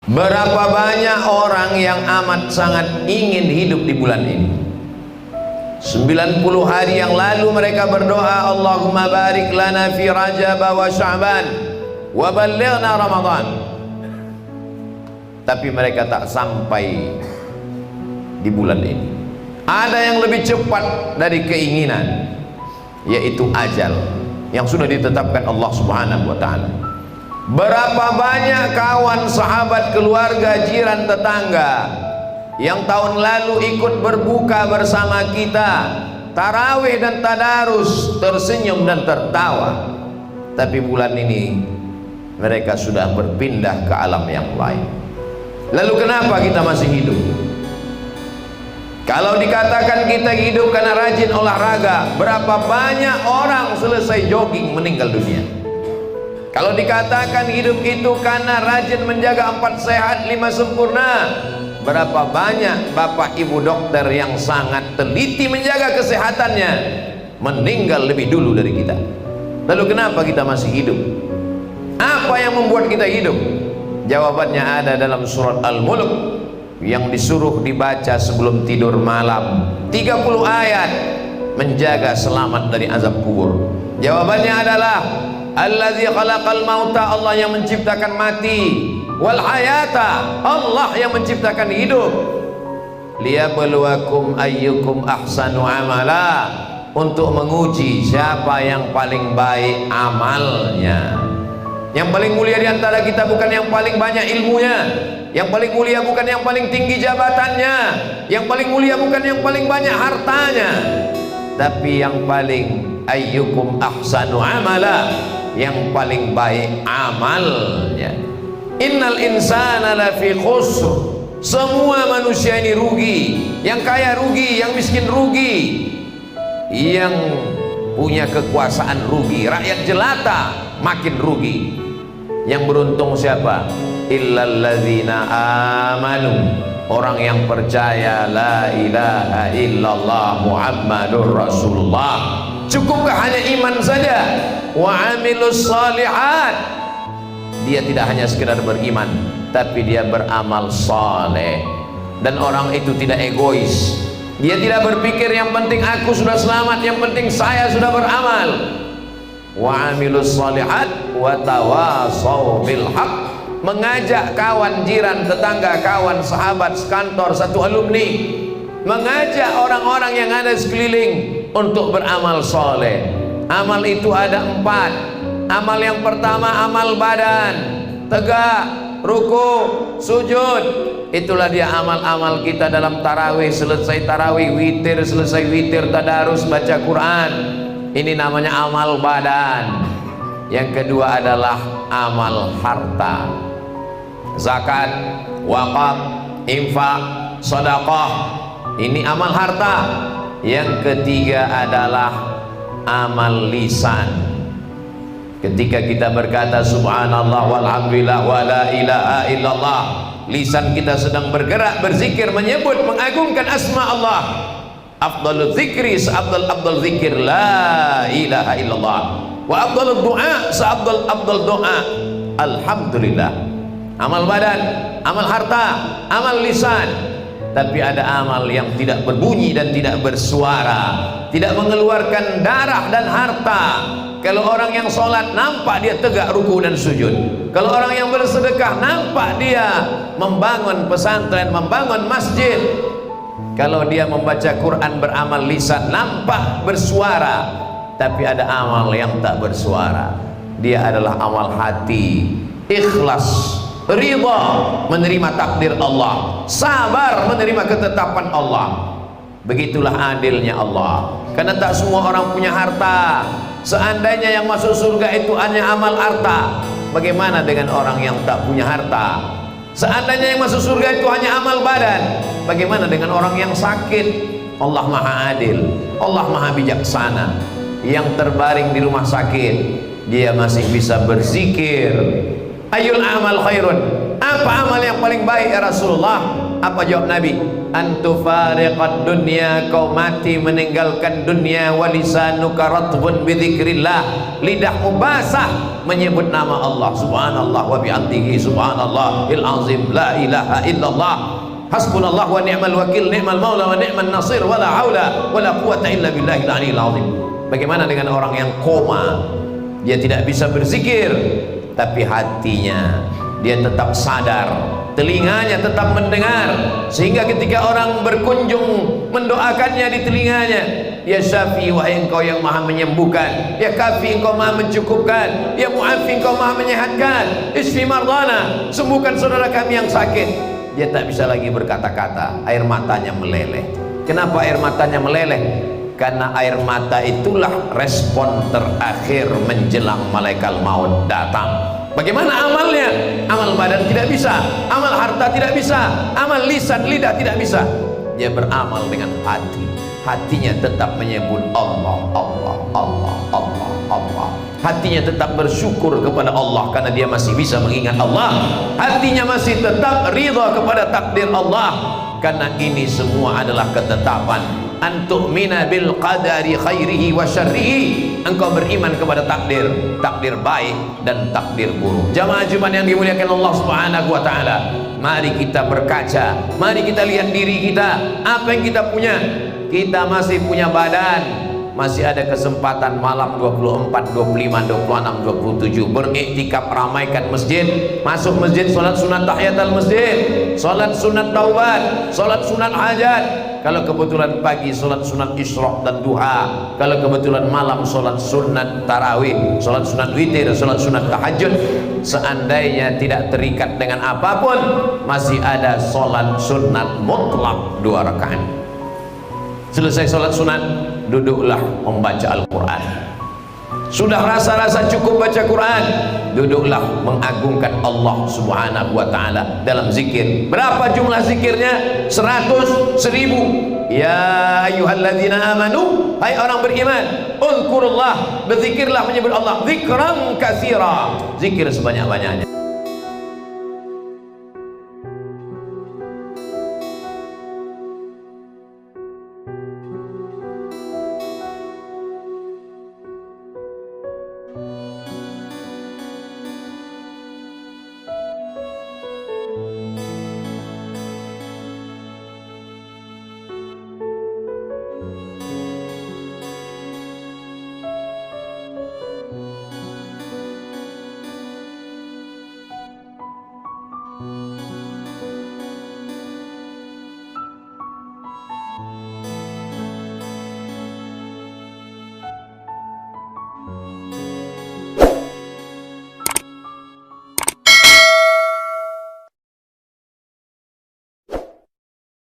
Berapa banyak orang yang amat sangat ingin hidup di bulan ini. 90 hari yang lalu mereka berdoa, Allahumma barik lana fi Rajab wa Sya'ban wa ballighna Ramadan. Tapi mereka tak sampai di bulan ini. Ada yang lebih cepat dari keinginan, yaitu ajal yang sudah ditetapkan Allah Subhanahu wa taala. Berapa banyak kawan, sahabat, keluarga, jiran, tetangga yang tahun lalu ikut berbuka bersama kita, tarawih dan tadarus, tersenyum dan tertawa, tapi bulan ini mereka sudah berpindah ke alam yang lain. Lalu kenapa kita masih hidup? Kalau dikatakan kita hidup karena rajin olahraga, berapa banyak orang selesai jogging meninggal dunia? Kalau dikatakan hidup itu karena rajin menjaga 4 sehat 5 sempurna, berapa banyak bapak ibu dokter yang sangat teliti menjaga kesehatannya meninggal lebih dulu dari kita. Lalu kenapa kita masih hidup? Apa yang membuat kita hidup? Jawabannya ada dalam surat Al-Mulk yang disuruh dibaca sebelum tidur malam, 30 ayat menjaga selamat dari azab kubur. Jawabannya adalah Allazi khalaqal mauta, Allah yang menciptakan mati, wal hayata, Allah yang menciptakan hidup, liyabluwakum ayyukum ahsanu amala, untuk menguji siapa yang paling baik amalnya. Yang paling mulia di antara kita bukan yang paling banyak ilmunya, yang paling mulia bukan yang paling tinggi jabatannya, yang paling mulia bukan yang paling banyak hartanya, tapi yang paling ayyukum ahsanu amala, yang paling baik amalnya. Innal insana lafi khusr, semua manusia ini rugi. Yang kaya rugi, yang miskin rugi, yang punya kekuasaan rugi, rakyat jelata makin rugi. Yang beruntung siapa? Illalladzina amanu, orang yang percaya la ilaha illallah Muhammadur Rasulullah. Cukupkah hanya iman saja? Wa amilus salihat, dia tidak hanya sekedar beriman, tapi dia beramal saleh. Dan orang itu tidak egois, dia tidak berpikir yang penting aku sudah selamat, yang penting saya sudah beramal. Wa amilus salihat wa tawasau bil haq, mengajak kawan, jiran, tetangga, kawan, sahabat, sekantor, satu alumni, mengajak orang-orang yang ada sekeliling untuk beramal soleh. Amal itu ada 4. Amal yang pertama amal badan, tegak, ruku, sujud. Itulah dia amal-amal kita dalam tarawih. Selesai tarawih, witir, selesai witir, tadarus, baca Quran. Ini namanya amal badan. Yang kedua adalah amal harta, zakat, wakaf, infak, sedekah. Ini amal harta. Yang ketiga adalah amal lisan. Ketika kita berkata subhanallah walhamdulillah wa la ilaha illallah, lisan kita sedang bergerak, berzikir, menyebut, mengagungkan asma Allah. Afdalul zikri, seabdal zikir la ilaha illallah, wa afdalul doa, seabdal doa alhamdulillah. Amal badan, amal harta, amal lisan. Tapi ada amal yang tidak berbunyi dan tidak bersuara, tidak mengeluarkan darah dan harta. Kalau orang yang sholat nampak dia tegak ruku dan sujud. Kalau orang yang bersedekah nampak dia membangun pesantren, membangun masjid. Kalau dia membaca Quran beramal lisan nampak bersuara. Tapi ada amal yang tak bersuara, dia adalah amal hati, ikhlas, ridha menerima takdir Allah, sabar menerima ketetapan Allah. Begitulah adilnya Allah. Karena tak semua orang punya harta. Seandainya yang masuk surga itu hanya amal harta, bagaimana dengan orang yang tak punya harta? Seandainya yang masuk surga itu hanya amal badan, bagaimana dengan orang yang sakit? Allah maha adil, Allah maha bijaksana. Yang terbaring di rumah sakit, dia masih bisa berzikir. Ayul amal khairun, apa amal yang paling baik ya Rasulullah? Apa jawab Nabi? Antufariqad dunya, kau mati meninggalkan dunia, walisanuka ratbun bidzikrillah, lidahmu basah menyebut nama Allah. Subhanallah wa bihamdihi, subhanallahil azim, la ilaha illallah, hasbunallah wa ni'mal wakil, ni'mal maula wa ni'man nasir, wala haula wala quwata illa billahil aliyil azim. Bagaimana dengan orang yang koma? Dia tidak bisa berzikir, tapi hatinya dia tetap sadar, telinganya tetap mendengar, sehingga ketika orang berkunjung mendoakannya di telinganya, ya Syafi, wahai engkau yang maha menyembuhkan, ya Kafi, engkau maha mencukupkan, ya Mu'afi, engkau maha menyehatkan, isfi mardana, sembuhkan saudara kami yang sakit. Dia tak bisa lagi berkata-kata, air matanya meleleh. Kenapa air matanya meleleh? Karena air mata itulah respon terakhir menjelang malaikat maut datang. Bagaimana amalnya? Amal badan tidak bisa, amal harta tidak bisa, amal lisan lidah tidak bisa. Dia beramal dengan hati. Hatinya tetap menyebut Allah, Allah, Allah, Allah, Allah. Hatinya tetap bersyukur kepada Allah karena dia masih bisa mengingat Allah. Hatinya masih tetap ridha kepada takdir Allah, karena ini semua adalah ketetapan. Antu'mina bil qadari khairihi wa syarrihi, engkau beriman kepada takdir, takdir baik dan takdir buruk. Jamaah Jumat yang dimuliakan Allah Subhanahu wa taala, mari kita berkaca, mari kita lihat diri kita, apa yang kita punya. Kita masih punya badan, masih ada kesempatan malam 24, 25, 26, 27 beriktikaf, ramaikan masjid, masuk masjid, sholat sunat tahiyatul masjid, sholat sunat taubat, sholat sunat hajat. Kalau kebetulan pagi sholat sunat isyraq dan duha, kalau kebetulan malam sholat sunat tarawih, sholat sunat witir, sholat sunat tahajud. Seandainya tidak terikat dengan apapun, masih ada sholat sunat mutlak 2 rakaat. Selesai sholat sunat, duduklah membaca Al-Quran. Sudah rasa-rasa cukup baca Quran, duduklah mengagungkan Allah Subhanahu wa ta'ala dalam zikir. Berapa jumlah zikirnya? 100, 1000. Ya ayyuhalladzina amanu, hai orang beriman, uzkurullah, berzikirlah menyebut Allah, zikran katsira, zikir sebanyak-banyaknya.